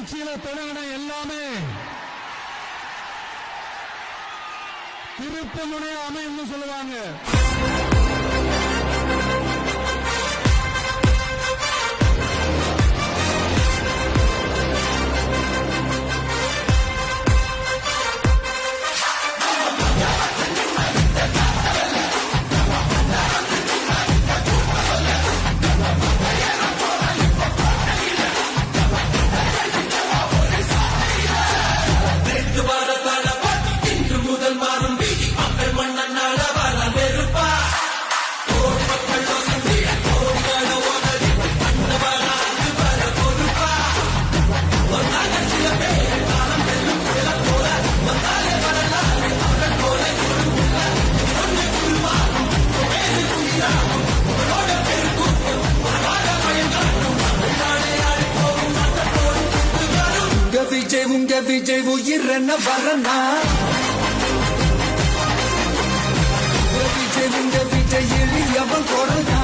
திருச்சியில தொடங்கின எல்லாமே திருப்பு முனைய அமைன்னு சொல்லுவாங்க. உங்க விஜய் உயிரென்ன வரனா உங்க விஜய் எளியவன் கொடனா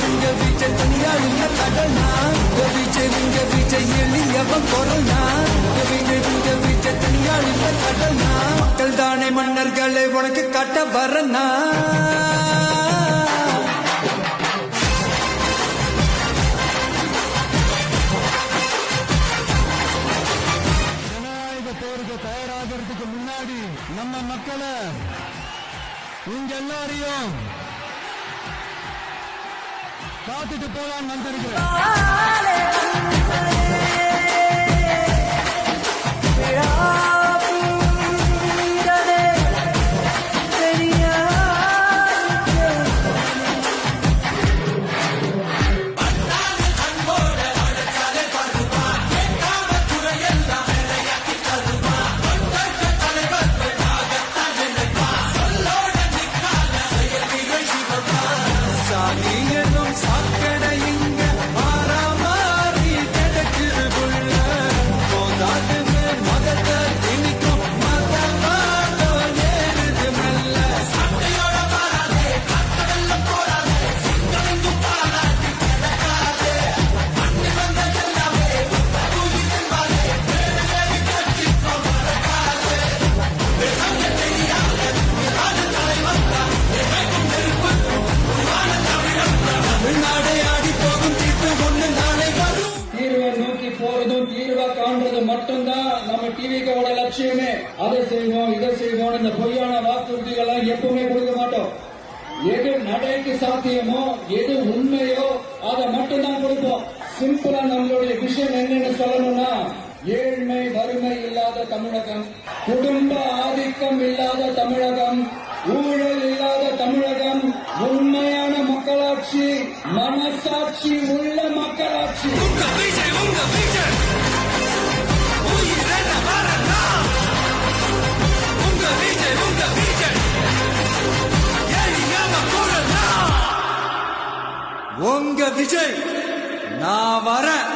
உங்க விஜய் தனியாளிய கடனா உங்க விஜய் எளியவன் கொடனா உங்க விஜய் தனியாளிய கடனா மக்கள் தானே மன்னர்களை உனக்கு காட்ட வரனா தயாராகிறதுக்கு முன்னாடி நம்ம மக்களை உங்க எல்லாரையும் காத்துட்டு போலான்னு வந்திருக்கிறேன். மட்டும்தான் நம்ம டிவிக்கோட லட்சியமே. அதை செய்வோம் இதை செய்வோம் இந்த பொய்யான வாக்குறுதிகளை எப்பவுமே கொடுக்க மாட்டோம். எது நடைக்கு சாத்தியமோ எது உண்மையோ அதை மட்டும்தான் கொடுப்போம். சிம்பிளா நம்மளுடைய விஷயம் என்னன்னு சொல்லணும்னா ஏழ்மை வறுமை இல்லாத தமிழகம், குடும்ப ஆதிக்கம் இல்லாத தமிழகம், ஊழல் இல்லாத தமிழகம், உண்மையான மக்களாட்சி, மனசாட்சி உள்ள மக்களாட்சி. உங்க விஜய் நான் வரேன்.